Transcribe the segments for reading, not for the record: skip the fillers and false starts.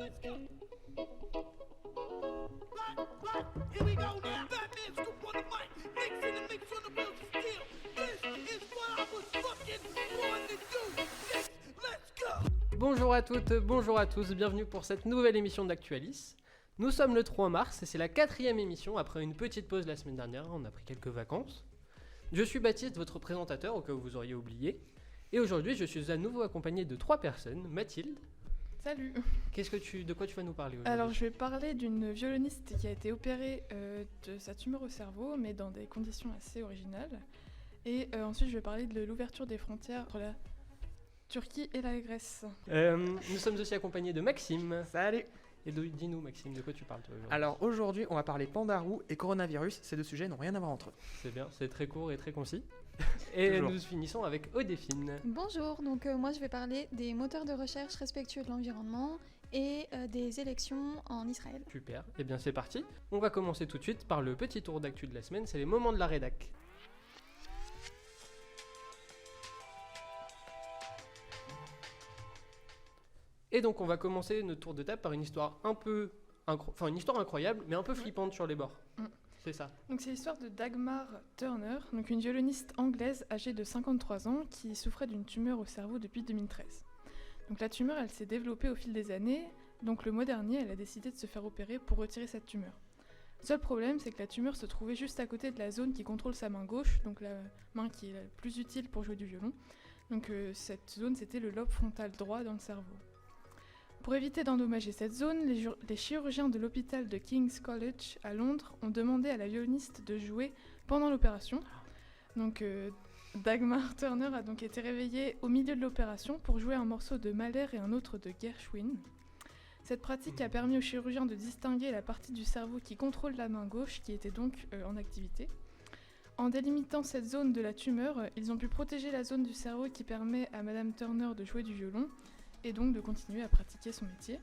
Let's go. What? Here we go now. Batman scoop on the mic. Mix in the mix on the wheels of steel. This is what I was fucking born to do. Yes, let's go. Bonjour à toutes, bonjour à tous, bienvenue pour cette nouvelle émission d'Actualis. Nous sommes le 3 mars et c'est la 4e émission après une petite pause la semaine dernière, on a pris quelques vacances. Je suis Baptiste, votre présentateur au cas où vous auriez oublié. Et aujourd'hui je suis à nouveau accompagné de 3 personnes, Mathilde. Salut. De quoi tu vas nous parler aujourd'hui? Alors je vais parler d'une violoniste qui a été opérée de sa tumeur au cerveau, mais dans des conditions assez originales. Et ensuite je vais parler de l'ouverture des frontières entre la Turquie et la Grèce. Nous sommes aussi accompagnés de Maxime. Salut. Et dis-nous Maxime, de quoi tu parles toi aujourd'hui? Alors aujourd'hui on va parler pandarou et coronavirus, ces deux sujets n'ont rien à voir entre eux. C'est bien, c'est très court et très concis. Et Toujours. nous finissons avec Odéphine. Bonjour, donc moi je vais parler des moteurs de recherche respectueux de l'environnement et des élections en Israël. Super, et bien c'est parti. On va commencer tout de suite par le petit tour d'actu de la semaine, c'est les moments de la rédac. Et donc on va commencer notre tour de table par une histoire une histoire incroyable, mais un peu flippante sur les bords. C'est ça. Donc c'est l'histoire de Dagmar Turner, donc une violoniste anglaise âgée de 53 ans qui souffrait d'une tumeur au cerveau depuis 2013. Donc la tumeur, elle s'est développée au fil des années, donc le mois dernier, elle a décidé de se faire opérer pour retirer cette tumeur. Le seul problème, c'est que la tumeur se trouvait juste à côté de la zone qui contrôle sa main gauche, donc la main qui est la plus utile pour jouer du violon. Donc cette zone, c'était le lobe frontal droit dans le cerveau. Pour éviter d'endommager cette zone, les chirurgiens de l'hôpital de King's College à Londres ont demandé à la violoniste de jouer pendant l'opération. Donc Dagmar Turner a donc été réveillée au milieu de l'opération pour jouer un morceau de Mahler et un autre de Gershwin. Cette pratique a permis aux chirurgiens de distinguer la partie du cerveau qui contrôle la main gauche, qui était donc en activité. En délimitant cette zone de la tumeur, ils ont pu protéger la zone du cerveau qui permet à Madame Turner de jouer du violon et donc de continuer à pratiquer son métier.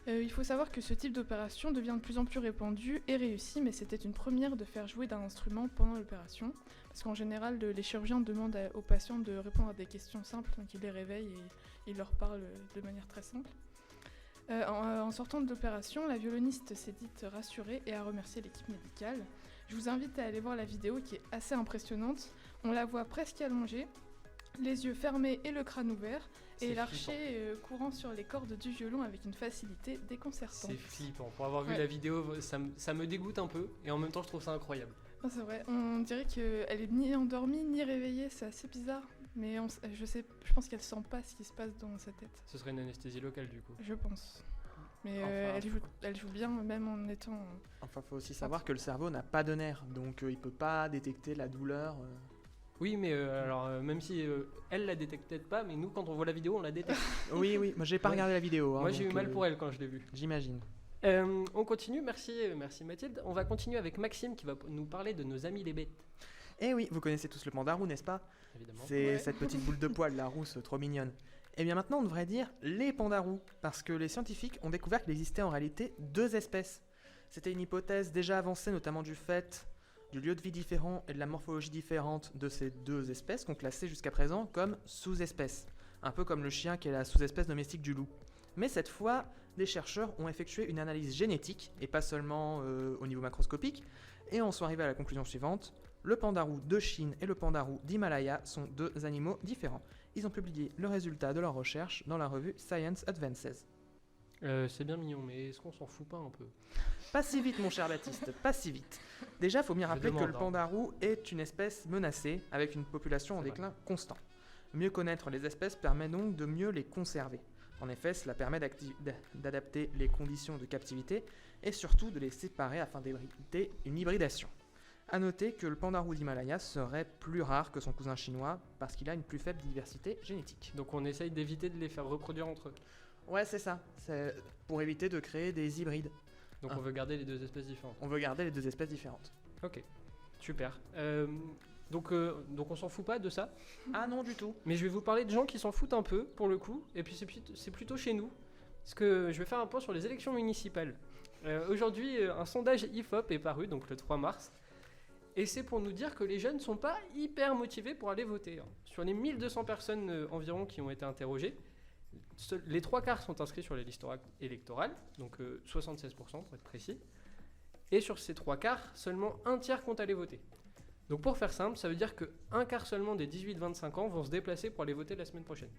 Il faut savoir que ce type d'opération devient de plus en plus répandu et réussi, mais c'était une première de faire jouer d'un instrument pendant l'opération, parce qu'en général, les chirurgiens demandent aux patients de répondre à des questions simples, donc ils les réveillent et ils leur parlent de manière très simple. En sortant de l'opération, la violoniste s'est dite rassurée et a remercié l'équipe médicale. Je vous invite à aller voir la vidéo qui est assez impressionnante. On la voit presque allongée, les yeux fermés et le crâne ouvert, et l'archer courant sur les cordes du violon avec une facilité déconcertante. C'est flippant. Pour avoir vu la vidéo, ça me dégoûte un peu, et en même temps je trouve ça incroyable. Non, c'est vrai, on dirait qu'elle est ni endormie ni réveillée, c'est assez bizarre, mais je pense qu'elle sent pas ce qui se passe dans sa tête. Ce serait une anesthésie locale du coup. Je pense. Mais Enfin, elle joue bien, même en étant... Enfin faut aussi savoir que le cerveau n'a pas de nerfs, donc il peut pas détecter la douleur. Oui, mais même si elle la détecte peut-être pas, mais nous quand on voit la vidéo on la détecte. Oui, moi j'ai pas regardé la vidéo. Moi j'ai eu mal pour elle quand je l'ai vue. J'imagine. On continue, merci Mathilde. On va continuer avec Maxime qui va nous parler de nos amis les bêtes. Eh oui, vous connaissez tous le pandarou, n'est-ce pas? Évidemment. C'est cette petite boule de poil, la rousse, trop mignonne. Eh bien maintenant on devrait dire les pandarous, parce que les scientifiques ont découvert qu'il existait en réalité 2 espèces. C'était une hypothèse déjà avancée notamment du fait du lieu de vie différent et de la morphologie différente de ces 2 espèces qu'on classait jusqu'à présent comme sous-espèces. Un peu comme le chien qui est la sous-espèce domestique du loup. Mais cette fois, des chercheurs ont effectué une analyse génétique, et pas seulement au niveau macroscopique, et en sont arrivés à la conclusion suivante: le pandarou de Chine et le pandarou d'Himalaya sont 2 animaux différents. Ils ont publié le résultat de leur recherche dans la revue Science Advances. C'est bien mignon, mais est-ce qu'on s'en fout pas un peu? Pas si vite mon cher Baptiste, pas si vite. Déjà, faut bien rappeler que le pandarou est une espèce menacée, avec une population en déclin constant. Mieux connaître les espèces permet donc de mieux les conserver. En effet, cela permet d'adapter les conditions de captivité et surtout de les séparer afin d'éviter une hybridation. A noter que le pandarou d'Himalaya serait plus rare que son cousin chinois parce qu'il a une plus faible diversité génétique. Donc on essaye d'éviter de les faire reproduire entre eux. Ouais, c'est ça. C'est pour éviter de créer des hybrides. Donc on veut garder les 2 espèces différentes. On veut garder les 2 espèces différentes. Ok, super. Donc on s'en fout pas de ça. Ah non du tout. Mais je vais vous parler de gens qui s'en foutent un peu pour le coup. Et puis c'est plutôt chez nous. Parce que je vais faire un point sur les élections municipales. Aujourd'hui, un sondage IFOP est paru, donc le 3 mars. Et c'est pour nous dire que les jeunes sont pas hyper motivés pour aller voter. Sur les 1200 personnes environ qui ont été interrogées, Les 3/4 sont inscrits sur les listes électorales, donc 76% pour être précis. Et sur ces 3/4, seulement un tiers compte aller voter. Donc pour faire simple, ça veut dire qu'un quart seulement des 18-25 ans vont se déplacer pour aller voter la semaine prochaine.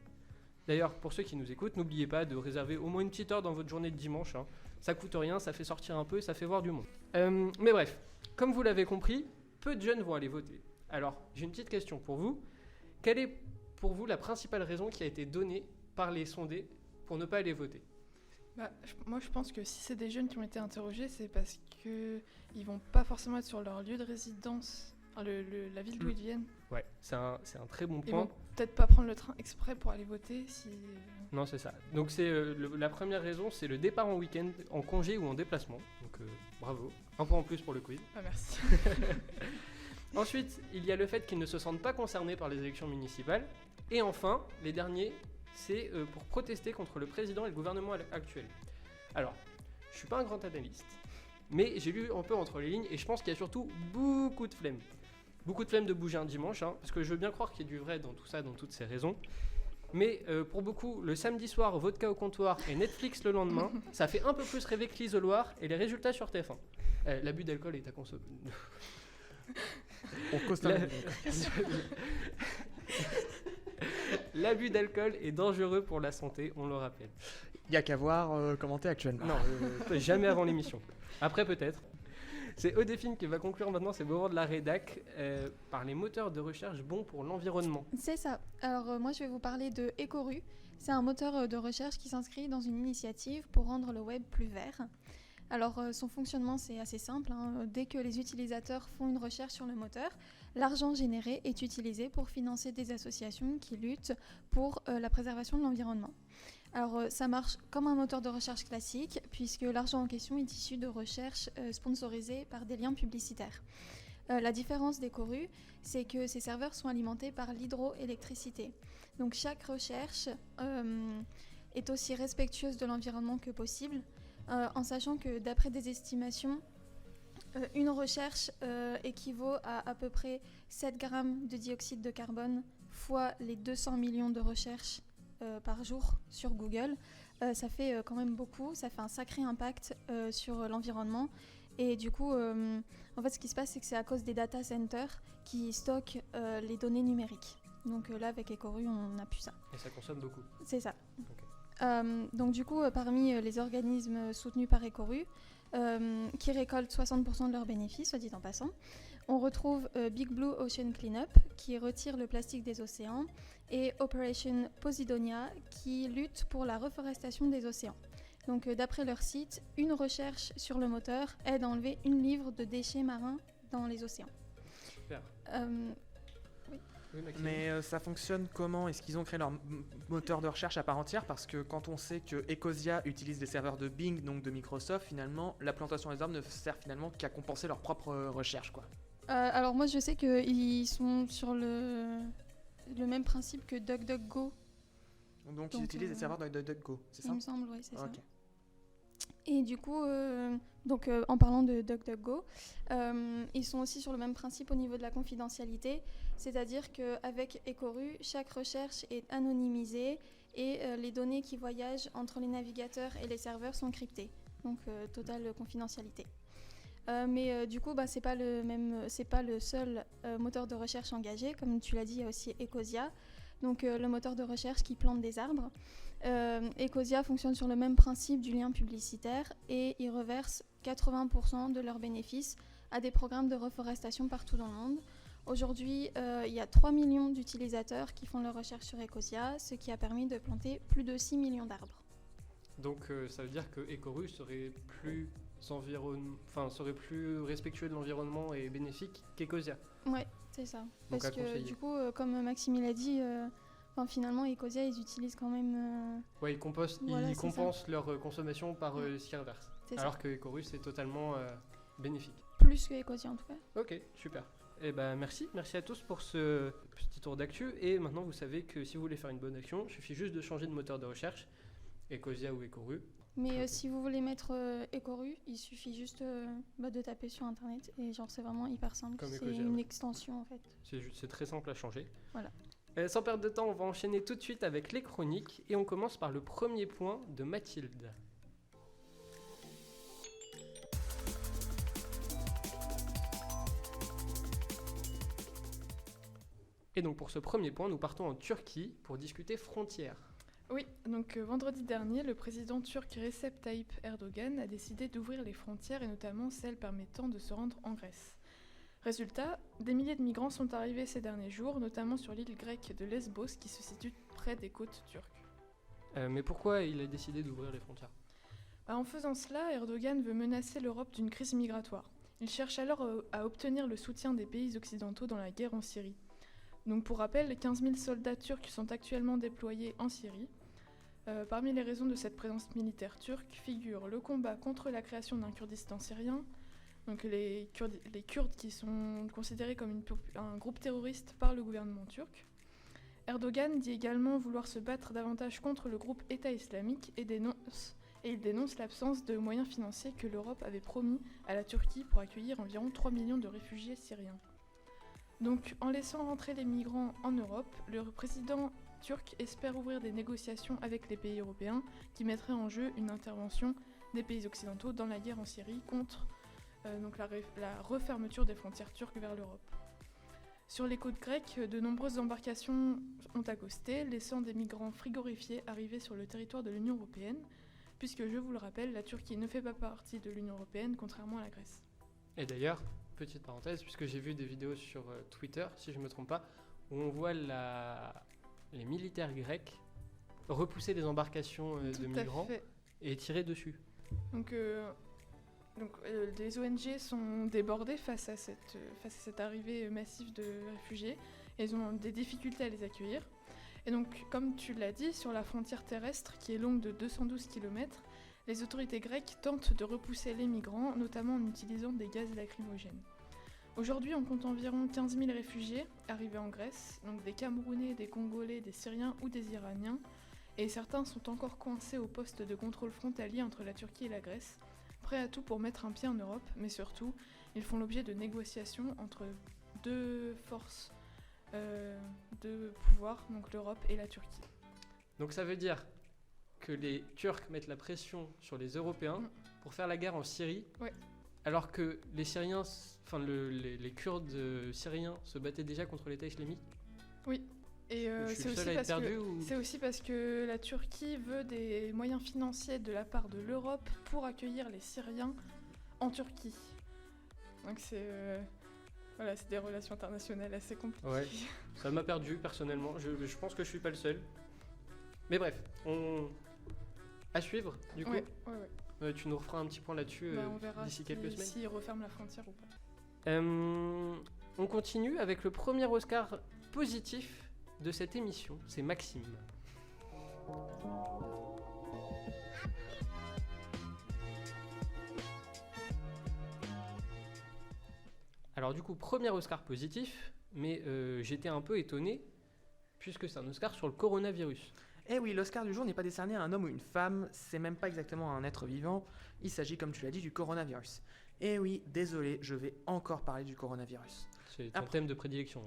D'ailleurs, pour ceux qui nous écoutent, n'oubliez pas de réserver au moins une petite heure dans votre journée de dimanche. Ça coûte rien, ça fait sortir un peu et ça fait voir du monde. Mais bref, comme vous l'avez compris, peu de jeunes vont aller voter. Alors, j'ai une petite question pour vous. Quelle est pour vous la principale raison qui a été donnée par les sondés pour ne pas aller voter ? Moi, je pense que si c'est des jeunes qui ont été interrogés, c'est parce qu'ils vont pas forcément être sur leur lieu de résidence, la ville d'où ils viennent. Ouais, c'est un très bon Ils point. vont peut-être pas prendre le train exprès pour aller voter si... Non, c'est ça. Donc la première raison, c'est le départ en week-end, en congé ou en déplacement. Donc bravo. Un point en plus pour le quiz. Ah, merci. Ensuite, il y a le fait qu'ils ne se sentent pas concernés par les élections municipales. Et enfin, les derniers, c'est pour protester contre le président et le gouvernement actuel. Alors, je suis pas un grand analyste, mais j'ai lu un peu entre les lignes et je pense qu'il y a surtout beaucoup de flemme. Beaucoup de flemme de bouger un dimanche, parce que je veux bien croire qu'il y a du vrai dans tout ça, dans toutes ces raisons. Mais pour beaucoup, le samedi soir, vodka au comptoir et Netflix le lendemain, ça fait un peu plus rêver que l'isoloir et les résultats sur TF1. L'abus d'alcool est à consommer. On constate. L'abus d'alcool est dangereux pour la santé, on le rappelle. Il n'y a qu'à voir commenter actuellement. Non, jamais avant l'émission. Après peut-être. C'est Odéphine qui va conclure maintenant ces moments de la rédac par les moteurs de recherche bons pour l'environnement. C'est ça. Alors moi je vais vous parler de Ecoru. C'est un moteur de recherche qui s'inscrit dans une initiative pour rendre le web plus vert. Alors son fonctionnement c'est assez simple. Dès que les utilisateurs font une recherche sur le moteur, l'argent généré est utilisé pour financer des associations qui luttent pour la préservation de l'environnement. Alors ça marche comme un moteur de recherche classique puisque l'argent en question est issu de recherches sponsorisées par des liens publicitaires. La différence d'Ecoru, c'est que ces serveurs sont alimentés par l'hydroélectricité. Donc chaque recherche est aussi respectueuse de l'environnement que possible, en sachant que d'après des estimations, une recherche équivaut à peu près 7 grammes de dioxyde de carbone fois les 200 millions de recherches par jour sur Google. Ça fait quand même beaucoup, ça fait un sacré impact sur l'environnement. Et du coup, en fait, ce qui se passe, c'est que c'est à cause des data centers qui stockent les données numériques. Donc là, avec Ecoru, on a plus ça. Et ça consomme beaucoup. C'est ça. Okay. Donc du coup, parmi les organismes soutenus par Ecoru, qui récoltent 60% de leurs bénéfices, soit dit en passant, on retrouve Big Blue Ocean Cleanup, qui retire le plastique des océans, et Operation Posidonia, qui lutte pour la reforestation des océans. Donc d'après leur site, une recherche sur le moteur aide à enlever 1 livre de déchets marins dans les océans. Super. Oui, Mais ça fonctionne comment ? Est-ce qu'ils ont créé leur moteur de recherche à part entière ? Parce que quand on sait que Ecosia utilise des serveurs de Bing, donc de Microsoft, finalement, la plantation des arbres ne sert finalement qu'à compenser leur propre recherche, quoi. Alors moi je sais qu'ils sont sur le même principe que DuckDuckGo. Donc ils utilisent des serveurs de DuckDuckGo, c'est ça ? Il me semble, oui, c'est ça. Ok. Et du coup, en parlant de DuckDuckGo, ils sont aussi sur le même principe au niveau de la confidentialité, c'est-à-dire qu'avec Ecoru, chaque recherche est anonymisée et les données qui voyagent entre les navigateurs et les serveurs sont cryptées, donc totale confidentialité. Mais du coup, c'est pas le seul moteur de recherche engagé, comme tu l'as dit, il y a aussi Ecosia, donc le moteur de recherche qui plante des arbres. Ecosia fonctionne sur le même principe du lien publicitaire et ils reversent 80% de leurs bénéfices à des programmes de reforestation partout dans le monde. Aujourd'hui, il y a 3 millions d'utilisateurs qui font leurs recherches sur Ecosia, ce qui a permis de planter plus de 6 millions d'arbres. Donc ça veut dire que Ecoru serait plus respectueux de l'environnement et bénéfique qu'Ecosia. Ouais, c'est ça. Donc Parce à que conseiller. du coup, comme Maxime l'a dit, finalement Ecosia ils utilisent quand même... Ouais, ils compensent leur consommation par ce qu'ils reversent. C'est Alors que Ecoru c'est totalement bénéfique. Plus que Ecosia en tout cas. Ok, super. Et merci à tous pour ce petit tour d'actu. Et maintenant vous savez que si vous voulez faire une bonne action, il suffit juste de changer de moteur de recherche, Ecosia ou Ecoru. Mais si vous voulez mettre Ecoru, il suffit juste de taper sur internet et genre c'est vraiment hyper simple. Comme C'est Ecosia, une ouais. extension en fait. C'est très simple à changer. Voilà. Sans perdre de temps, on va enchaîner tout de suite avec les chroniques et on commence par le premier point de Mathilde. Et donc pour ce premier point, nous partons en Turquie pour discuter frontières. Oui, donc vendredi dernier, le président turc Recep Tayyip Erdogan a décidé d'ouvrir les frontières et notamment celles permettant de se rendre en Grèce. Résultat, des milliers de migrants sont arrivés ces derniers jours, notamment sur l'île grecque de Lesbos qui se situe près des côtes turques. Mais pourquoi il a décidé d'ouvrir les frontières ? En faisant cela, Erdogan veut menacer l'Europe d'une crise migratoire. Il cherche alors à obtenir le soutien des pays occidentaux dans la guerre en Syrie. Donc pour rappel, 15 000 soldats turcs sont actuellement déployés en Syrie. Parmi les raisons de cette présence militaire turque figurent le combat contre la création d'un Kurdistan syrien, donc les Kurdes qui sont considérés comme un groupe terroriste par le gouvernement turc. Erdogan dit également vouloir se battre davantage contre le groupe État islamique et il dénonce l'absence de moyens financiers que l'Europe avait promis à la Turquie pour accueillir environ 3 millions de réfugiés syriens. Donc, en laissant rentrer les migrants en Europe, le président turc espère ouvrir des négociations avec les pays européens qui mettraient en jeu une intervention des pays occidentaux dans la guerre en Syrie contre la refermeture des frontières turques vers l'Europe. Sur les côtes grecques, de nombreuses embarcations ont accosté, laissant des migrants frigorifiés arriver sur le territoire de l'Union européenne, puisque, je vous le rappelle, la Turquie ne fait pas partie de l'Union européenne, contrairement à la Grèce. Et d'ailleurs, petite parenthèse, puisque j'ai vu des vidéos sur Twitter, si je ne me trompe pas, où on voit les militaires grecs repousser des embarcations de migrants et tirer dessus. Donc, les ONG sont débordées face à cette arrivée massive de réfugiés. Elles ont des difficultés à les accueillir. Et donc, comme tu l'as dit, sur la frontière terrestre, qui est longue de 212 km, les autorités grecques tentent de repousser les migrants, notamment en utilisant des gaz lacrymogènes. Aujourd'hui, on compte environ 15 000 réfugiés arrivés en Grèce, donc des Camerounais, des Congolais, des Syriens ou des Iraniens, et certains sont encore coincés au poste de contrôle frontalier entre la Turquie et la Grèce, prêts à tout pour mettre un pied en Europe, mais surtout, ils font l'objet de négociations entre deux forces de pouvoir, donc l'Europe et la Turquie. Donc ça veut dire que les Turcs mettent la pression sur les Européens pour faire la guerre en Syrie, ouais. Alors que les Syriens, les Kurdes syriens se battaient déjà contre l'État islamique. Oui, et c'est aussi parce que la Turquie veut des moyens financiers de la part de l'Europe pour accueillir les Syriens en Turquie. Donc c'est des relations internationales assez compliquées. Ouais, ça m'a perdu personnellement, je pense que je suis pas le seul. Mais bref, à suivre du coup. Ouais. Tu nous referas un petit point là-dessus d'ici quelques semaines. S'ils referment la frontière ou pas. On continue avec le premier Oscar positif de cette émission, c'est Maxime. Alors du coup, premier Oscar positif, mais j'étais un peu étonné, puisque c'est un Oscar sur le coronavirus. Eh oui, l'Oscar du jour n'est pas décerné à un homme ou une femme, c'est même pas exactement un être vivant, il s'agit, comme tu l'as dit, du coronavirus. Eh oui, désolé, je vais encore parler du coronavirus. C'est ton thème de prédilection.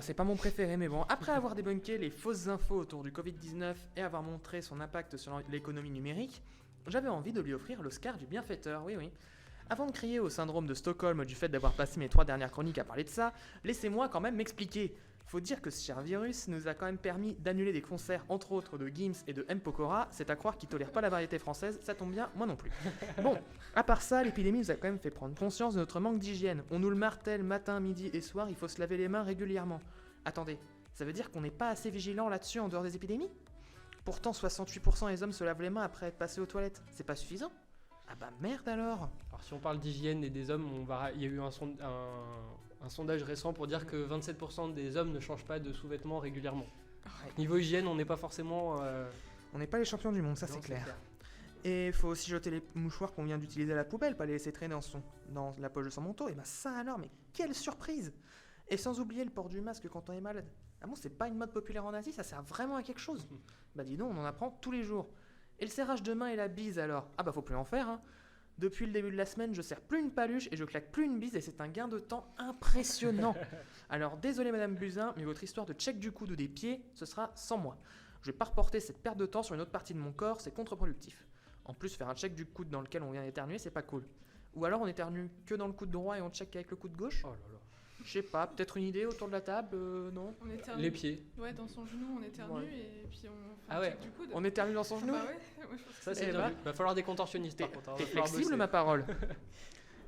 C'est pas mon préféré, mais bon, après avoir débunké les fausses infos autour du Covid-19 et avoir montré son impact sur l'économie numérique, j'avais envie de lui offrir l'Oscar du bienfaiteur, oui. Avant de crier au syndrome de Stockholm du fait d'avoir passé mes 3 dernières chroniques à parler de ça, laissez-moi quand même m'expliquer. Faut dire que ce cher virus nous a quand même permis d'annuler des concerts, entre autres de Gims et de M. Pokora. C'est à croire qu'ils tolèrent pas la variété française, ça tombe bien, moi non plus. Bon, à part ça, l'épidémie nous a quand même fait prendre conscience de notre manque d'hygiène. On nous le martèle matin, midi et soir, il faut se laver les mains régulièrement. Attendez, ça veut dire qu'on n'est pas assez vigilant là-dessus en dehors des épidémies ? Pourtant, 68% des hommes se lavent les mains après être passés aux toilettes. C'est pas suffisant ? Ah bah merde alors. Alors si on parle d'hygiène et des hommes, il y a eu un sondage récent pour dire que 27% des hommes ne changent pas de sous-vêtements régulièrement. Ouais. Niveau hygiène, on n'est pas forcément... On n'est pas les champions du monde, ça c'est clair. Et il faut aussi jeter les mouchoirs qu'on vient d'utiliser à la poubelle, pas les laisser traîner dans la poche de son manteau. Et bah ça alors, mais quelle surprise! Et sans oublier le port du masque quand on est malade. Ah bon, c'est pas une mode populaire en Asie, ça sert vraiment à quelque chose. Bah dis donc, on en apprend tous les jours. Et le serrage de main et la bise alors? Ah bah faut plus en faire, hein. Depuis le début de la semaine, je serre plus une paluche et je claque plus une bise et c'est un gain de temps impressionnant. Alors désolé Madame Buzyn, mais votre histoire de check du coude ou des pieds, ce sera sans moi. Je vais pas reporter cette perte de temps sur une autre partie de mon corps, c'est contre-productif. En plus, faire un check du coude dans lequel on vient d'éternuer, c'est pas cool. Ou alors on éternue que dans le coude droit et on check avec le coude gauche. Oh là là. Je sais pas, peut-être une idée autour de la table, non? On éternue. Les pieds. Ouais, dans son genou, on éternue Ouais. et puis on fait Ah un ouais. check du coude. On éternue dans son genou? Bah ouais, moi, je pense que Ça, c'est- c'est Eh bien bah, vu. Va falloir des contorsionnistes T'es par contre. hein. t'es Va falloir flexible bosser. ma parole.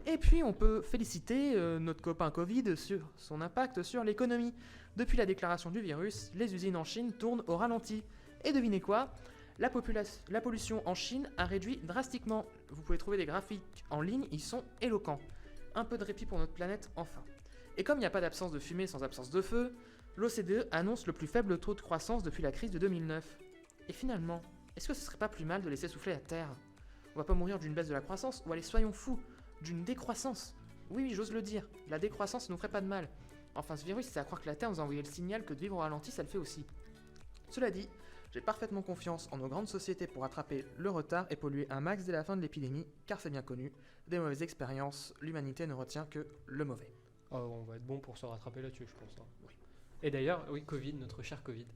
Et puis on peut féliciter notre copain Covid sur son impact sur l'économie. Depuis la déclaration du virus, les usines en Chine tournent au ralenti. Et devinez quoi? La pollution en Chine a réduit drastiquement. Vous pouvez trouver des graphiques en ligne, ils sont éloquents. Un peu de répit pour notre planète, enfin. Et comme il n'y a pas d'absence de fumée sans absence de feu, l'OCDE annonce le plus faible taux de croissance depuis la crise de 2009. Et finalement, est-ce que ce serait pas plus mal de laisser souffler la Terre? On va pas mourir d'une baisse de la croissance, ou allez soyons fous, d'une décroissance. Oui, j'ose le dire, la décroissance ne nous ferait pas de mal. Enfin, ce virus, c'est à croire que la Terre nous a envoyé le signal que de vivre au ralenti, ça le fait aussi. Cela dit, j'ai parfaitement confiance en nos grandes sociétés pour rattraper le retard et polluer un max dès la fin de l'épidémie, car c'est bien connu, des mauvaises expériences, l'humanité ne retient que le mauvais. Oh, on va être bon pour se rattraper là-dessus, je pense. hein. Oui. Et d'ailleurs, oui, Covid, notre cher Covid.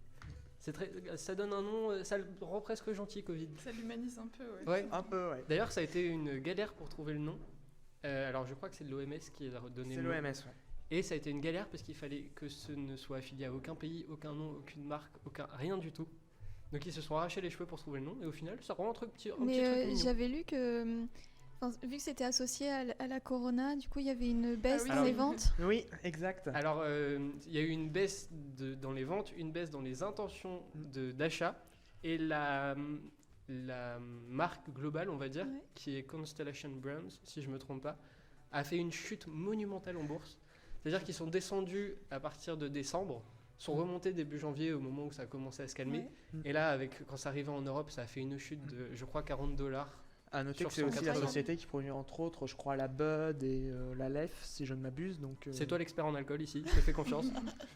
Ça donne un nom, ça le rend presque gentil, Covid. Ça l'humanise un peu, ouais. Ouais. Un peu, ouais. D'ailleurs, ça a été une galère pour trouver le nom. Alors, je crois que c'est de l'OMS qui a donné C'est le nom. l'OMS, ouais. Et ça a été une galère parce qu'il fallait que ce ne soit affilié à aucun pays, aucun nom, aucune marque, rien du tout. Donc ils se sont arrachés les cheveux pour trouver le nom et au final ça rend un petit truc Mais mignon. j'avais lu que, vu que c'était associé à la corona, du coup il y avait une baisse oui, dans alors- les ventes. Oui, exact. Alors il y a eu une baisse dans les ventes, une baisse dans les intentions d'achat et la marque globale, on va dire, Ouais. qui est Constellation Brands, si je me trompe pas, a fait une chute monumentale en bourse. C'est-à-dire qu'ils sont descendus à partir de décembre, sont remontés début janvier au moment où ça a commencé à se calmer. Ouais. Et là, quand ça arrivait en Europe, ça a fait une chute de, je crois, $40. À noter Sur que c'est aussi la 180. société qui produit entre autres, je crois, la Bud et la Lef, si je ne m'abuse. Donc, C'est toi l'expert en alcool ici, je te fais confiance.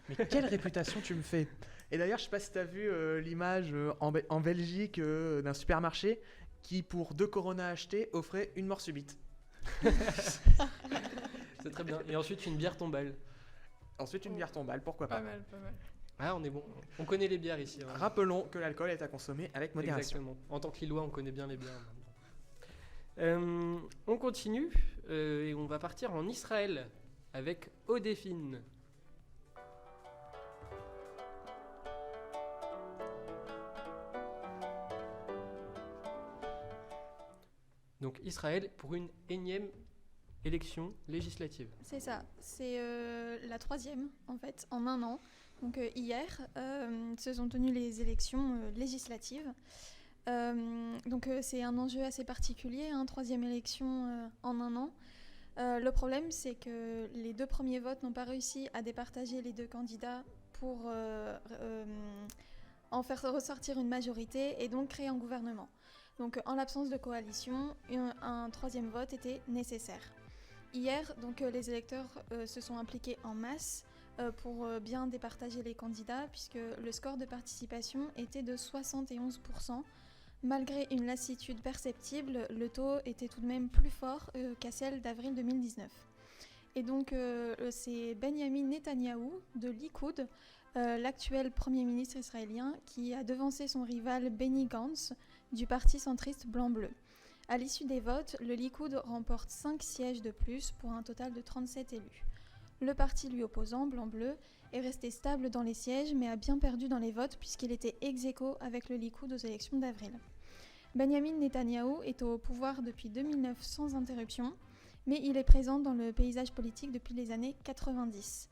Mais quelle réputation tu me fais! Et d'ailleurs, je sais pas si tu as vu l'image en Belgique d'un supermarché qui, pour 2 Corona achetés, offrait une mort subite. C'est très bien. Et ensuite, une bière tombale. Ensuite, une bière tombale, pourquoi Pas pas. mal, pas mal. Ah, on est bon. On connaît les bières ici. hein. Rappelons que l'alcool est à consommer avec modération. Exactement. En tant que Lillois, on connaît bien les bières. On continue et on va partir en Israël avec Odéphine. Donc Israël pour une énième élection législative. C'est ça, c'est la 3e en fait, en un an. Donc hier se sont tenues les élections législatives. C'est un enjeu assez particulier, 3e élection en un an. Le problème, c'est que les 2 premiers votes n'ont pas réussi à départager les 2 candidats pour en faire ressortir une majorité et donc créer un gouvernement. Donc en l'absence de coalition, un 3e vote était nécessaire. Hier, les électeurs se sont impliqués en masse pour bien départager les candidats, puisque le score de participation était de 71%. Malgré une lassitude perceptible, le taux était tout de même plus fort qu'à celle d'avril 2019. Et donc c'est Benjamin Netanyahou de Likoud, l'actuel Premier ministre israélien, qui a devancé son rival Benny Gantz du parti centriste blanc-bleu. À l'issue des votes, le Likoud remporte 5 sièges de plus pour un total de 37 élus. Le parti lui opposant, blanc-bleu, est resté stable dans les sièges mais a bien perdu dans les votes puisqu'il était ex-aequo avec le Likoud aux élections d'avril. Benjamin Netanyahou est au pouvoir depuis 2009 sans interruption, mais il est présent dans le paysage politique depuis les années 90.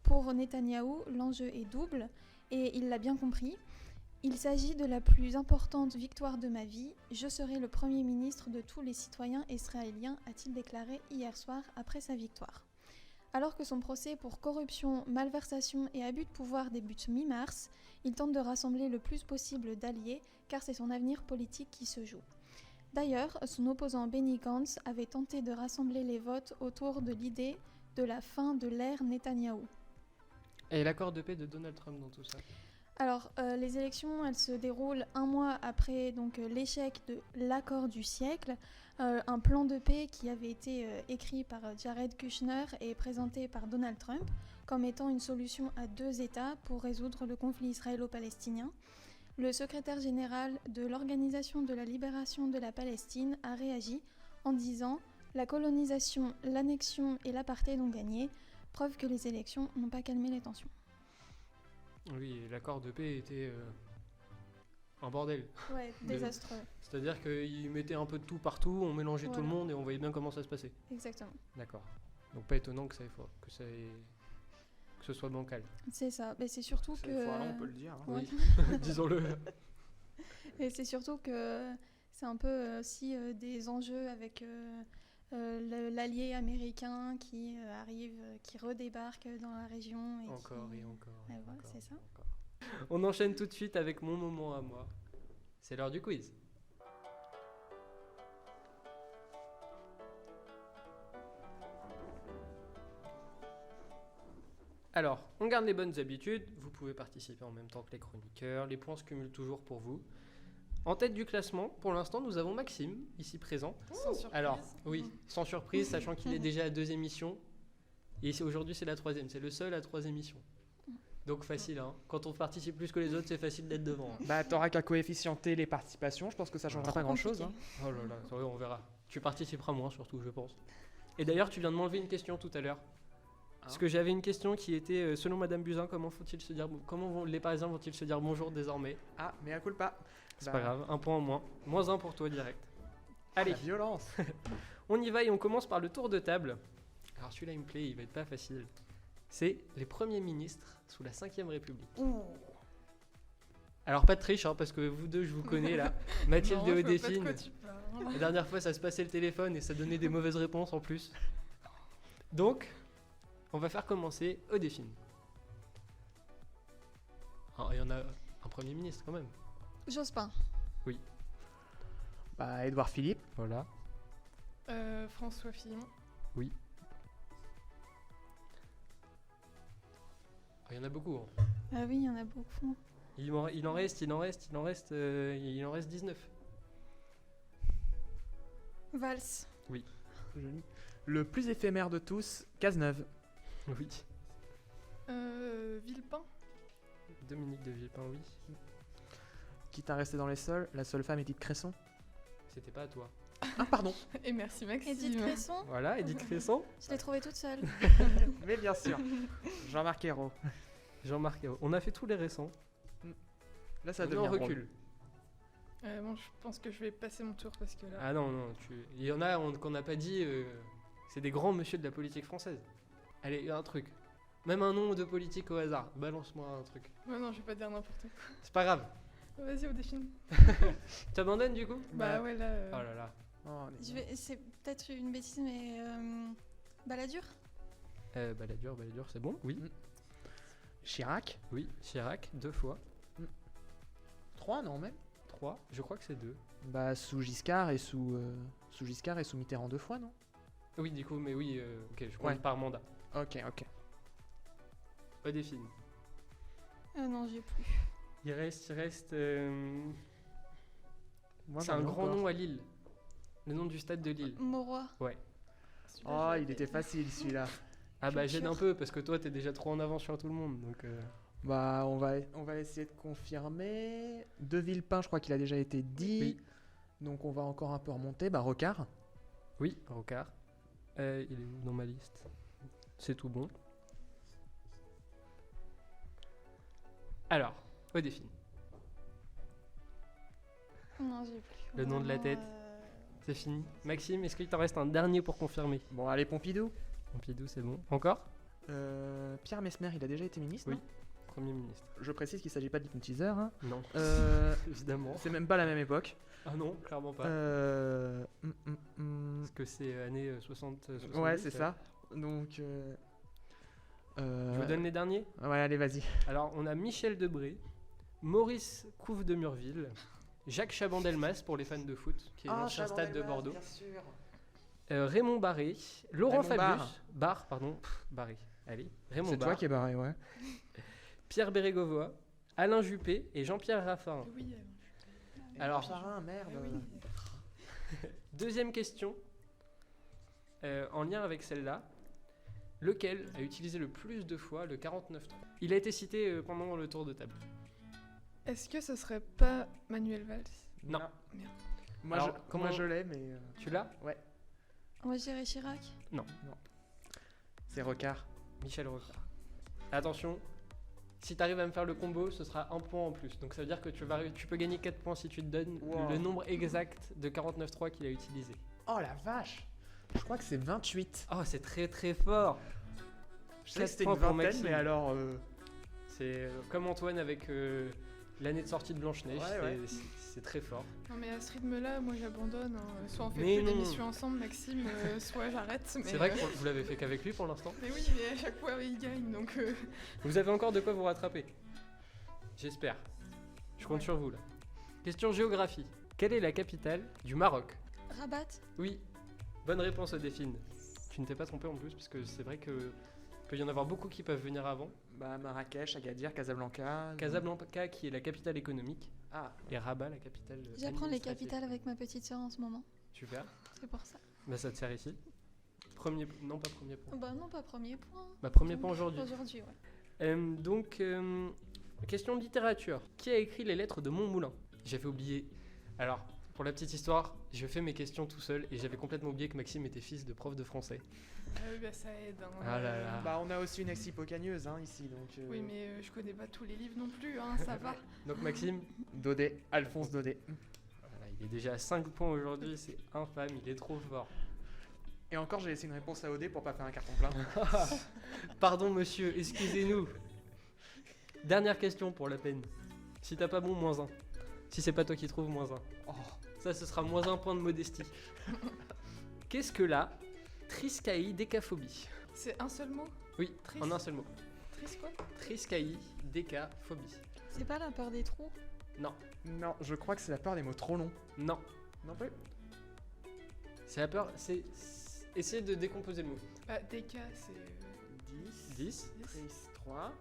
Pour Netanyahou, l'enjeu est double et il l'a bien compris. Il s'agit de la plus importante victoire de ma vie. Je serai le Premier ministre de tous les citoyens israéliens, a-t-il déclaré hier soir après sa victoire. Alors que son procès pour corruption, malversation et abus de pouvoir débute mi-mars, il tente de rassembler le plus possible d'alliés, car c'est son avenir politique qui se joue. D'ailleurs, son opposant Benny Gantz avait tenté de rassembler les votes autour de l'idée de la fin de l'ère Netanyahou. Et l'accord de paix de Donald Trump dans tout ça. Alors, les élections, elles se déroulent un mois après donc, l'échec de l'accord du siècle, un plan de paix qui avait été écrit par Jared Kushner et présenté par Donald Trump comme étant une solution à 2 États pour résoudre le conflit israélo-palestinien. Le secrétaire général de l'Organisation de la libération de la Palestine a réagi en disant « La colonisation, l'annexion et l'apartheid ont gagné, preuve que les élections n'ont pas calmé les tensions. » Oui, l'accord de paix était un bordel. Ouais, désastreux. C'est-à-dire qu'ils mettaient un peu de tout partout, on mélangeait tout le Voilà. monde et on voyait bien comment ça se passait. Exactement. D'accord. Donc pas étonnant que ce soit bancal. C'est ça. Mais c'est surtout Cette que... fois-là, on peut le dire. hein. Ouais. Oui, disons-le. Et c'est surtout que c'est un peu aussi des enjeux avec l'allié américain qui arrive, qui redébarque dans la région. Et Encore qui... et encore. Ouais, et voilà, encore, c'est ça. encore. On enchaîne tout de suite avec mon moment à moi. C'est l'heure du quiz. Alors, on garde les bonnes habitudes. Vous pouvez participer en même temps que les chroniqueurs. Les points se cumulent toujours pour vous. En tête du classement, pour l'instant, nous avons Maxime, ici présent. Sans surprise. Alors, oui, sans surprise, sachant qu'il est déjà à 2 émissions. Et aujourd'hui, c'est la 3e. C'est le seul à 3 émissions. Donc facile, hein. Quand on participe plus que les autres, c'est facile d'être devant. Hein. Bah, t'auras qu'à coefficienter les participations, je pense que ça changera pas grand-chose. hein. Oh là là, attendez, on verra. Tu participeras moins surtout, je pense. Et d'ailleurs, tu viens de m'enlever une question tout à l'heure. Parce que j'avais une question qui était, selon Madame Buzyn, comment les Parisiens vont-ils se dire bonjour désormais? Ah, mais à coup pas. C'est pas grave, un point en moins. Moins 1 pour toi direct. Allez, La violence. on y va et on commence par le tour de table. Alors celui-là, il me plaît, il va être pas facile. C'est les premiers ministres sous la 5ème République. Alors pas de triche, hein, parce que vous deux, je vous connais là. Mathilde Non, et je vois pas de Odéphine. quoi tu parles. La dernière fois, ça se passait le téléphone et ça donnait des mauvaises réponses en plus. Donc, on va faire commencer Odéphine. Alors, il y en a un Premier ministre quand même. Jospin. Bah, Édouard Philippe. Voilà. François Fillon. Il y en a beaucoup. Hein. Ah oui, il y en a beaucoup. Il en reste 19. Valls. Joli. Le plus éphémère de tous, Cazeneuve. Oui. Villepin. Dominique de Villepin, oui. Quitte à rester dans les sols, la seule femme Edith Cresson. C'était pas à toi. Ah, pardon. Et merci Maxime. Edith Cresson. Voilà, Edith Cresson. Je l'ai trouvée toute seule. Mais bien sûr. Jean-Marc Ayrault. Jean-Marc. On a fait tous les récents. Là, ça On est devient en drôle. recul. Bon, je pense que je vais passer mon tour parce que là... Ah non, il y en a qu'on n'a pas dit. C'est des grands monsieur de la politique française. Allez, un truc. Même un nom de politique au hasard. Balance-moi un truc. Ouais, non, je vais pas dire n'importe quoi. C'est pas grave. Vas-y, au défi. Tu abandonnes du coup? Bah ouais, là... Oh là là. Oh, C'est peut-être une bêtise, mais Balladur. Balladur, c'est bon? Oui. Chirac. Oui. Chirac, 2 fois. 3, non, même 3. Je crois que c'est 2. Bah, sous Giscard et sous Mitterrand 2 fois, non? Oui, du coup, mais oui, ok, je compte Ouais. par mandat. Ok, ok. Odéphine. Non, j'ai plus. Il reste. Moi, C'est j'en un ai grand encore. nom à Lille. Le nom du stade de Lille. Mauroy. Oh, il était facile celui-là. Ah bah j'aide un Culture. peu parce que toi t'es déjà trop en avance sur tout le monde donc. Bah, on va essayer de confirmer. De Villepin, je crois qu'il a déjà été dit. Oui. Donc, on va encore un peu remonter. Bah, Rocard. Oui, Rocard. Il est où dans ma liste? C'est tout bon. Alors, Odéphine. Non, j'ai plus. Le nom de la Vraiment, tête. C'est fini. Maxime, est-ce qu'il t'en reste un dernier pour confirmer? Bon, allez, Pompidou. Pompidou, c'est bon. Encore? Pierre Messmer, il a déjà été ministre. Oui. non Premier ministre. Je précise qu'il ne s'agit pas d'hypnotiseur. Hein. Non, évidemment. C'est même pas la même époque. Ah non, clairement pas. Parce que c'est année 60. 70, Ouais, c'est ça. Donc. Je vous donne les derniers. Ouais, allez, vas-y. Alors, on a Michel Debré, Maurice Couve de Murville, Jacques Chaban-Delmas pour les fans de foot, qui est l'ancien stade de Bordeaux, Raymond Barré, Laurent Raymond Fabius, Barré, allez, Raymond C'est toi Barre, qui es barré, ouais. Pierre Bérégovoy, Alain Juppé et Jean-Pierre Raffarin. Oui, Alors, Raffarin, merde. deuxième question, en lien avec celle-là. Lequel a utilisé le plus de fois le 49.3 ? Il a été cité pendant le tour de table. Est-ce que ce serait pas Manuel Valls? Non. Merde. Moi, Alors, comment- je l'ai, mais Tu l'as ? Moi, je dirais Chirac. c'est Rocard. Michel Rocard. Attention, si tu arrives à me faire le combo, ce sera un point en plus. Donc ça veut dire que tu peux gagner 4 points si tu te donnes Wow. le nombre exact de 49.3 qu'il a utilisé. Oh la vache. Je crois que c'est 28. Oh, c'est très très fort. Je sais que 4 c'était points une pour vingtaine, Maxime. mais alors... C'est comme Antoine avec l'année de sortie de Blanche-Neige. Ouais, ouais. C'est très fort. Non mais à ce rythme-là, moi j'abandonne. Hein. Soit on fait Mais plus non. d'émissions ensemble, Maxime, soit j'arrête. C'est vrai que vous l'avez fait qu'avec lui pour l'instant. Mais oui, mais à chaque fois il gagne, donc... Vous avez encore de quoi vous rattraper. J'espère. Je compte Ouais. sur vous là. Question géographie. Quelle est la capitale du Maroc ? Rabat. Oui. Bonne réponse au Delphine. Tu ne t'es pas trompé en plus, parce que c'est vrai que peut y en avoir beaucoup qui peuvent venir avant. Bah, Marrakech, Agadir, Casablanca... Casablanca qui est la capitale économique Ah, et Rabat la capitale J'apprends les administrative. capitales avec ma petite sœur en ce moment. Super. C'est pour ça. Bah ça te sert ici. Non pas premier point. Bah non, pas premier point. Bah premier point aujourd'hui. Aujourd'hui, ouais. Question de littérature. Qui a écrit les lettres de Montmoulin ? J'avais oublié. Alors, pour la petite histoire, je fais mes questions tout seul et j'avais complètement oublié que Maxime était fils de prof de français. Ah oui, bah ça aide. Hein. Ah là là. bah on a aussi une ex-hypocagneuse ici, donc... Oui, mais je connais pas tous les livres non plus, hein, ça va. Donc Maxime, Daudet, Alphonse Daudet. voilà, il est déjà à 5 points aujourd'hui, c'est infâme, il est trop fort. Et encore, j'ai laissé une réponse à OD pour pas faire un carton plein. Pardon monsieur, excusez-nous. Dernière question pour la peine. Si t'as pas bon, -1. Si c'est pas toi qui trouves, -1. Oh, Ça, ce sera -1 point de modestie. Qu'est-ce que la triskaïdécaphobie ? C'est un seul mot? Oui, Tris- en un seul mot. Triste quoi? Triskaïdécaphobie. C'est pas la peur des trous? Non, non, je crois que c'est la peur des mots trop longs. non. Non plus. C'est la peur, essayez de décomposer le mot. Bah, DK, c'est... 10. 10, 3...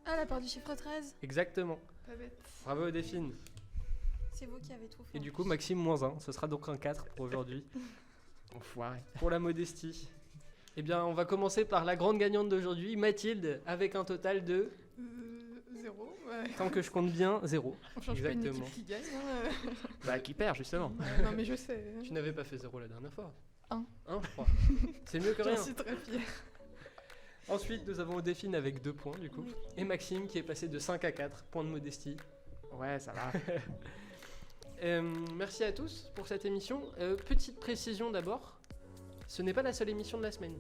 Ah, la peur du chiffre 13. Exactement. Pas bête. Bravo Delphine. C'est vous qui avez tout fait. Et en du coup, plus. Maxime -1. Ce sera donc un 4 pour aujourd'hui. Enfoiré. Pour la modestie. Eh bien, on va commencer par la grande gagnante d'aujourd'hui, Mathilde, avec un total de, 0. Ouais. tant que je compte bien, 0. On change pas une Exactement. équipe qui gagne. Hein. Bah, qui perd, justement. Ouais, non mais je sais. Tu n'avais pas fait 0 la dernière fois. 1. 1, je crois. C'est mieux que J'en rien. suis très fière. Ensuite, nous avons Delphine avec 2 points, du coup. Oui. Et Maxime qui est passé de 5 à 4, point de modestie. Ouais, ça va. Merci à tous pour cette émission. Petite précision d'abord, ce n'est pas la seule émission de la semaine.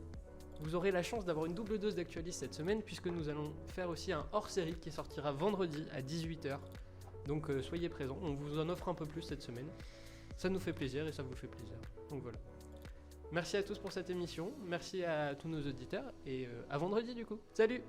Vous aurez la chance d'avoir une double dose d'Actualis cette semaine puisque nous allons faire aussi un hors-série qui sortira vendredi à 18h. Donc soyez présents, on vous en offre un peu plus cette semaine. Ça nous fait plaisir et ça vous fait plaisir. Donc voilà. Merci à tous pour cette émission, merci à tous nos auditeurs et à vendredi du coup. Salut!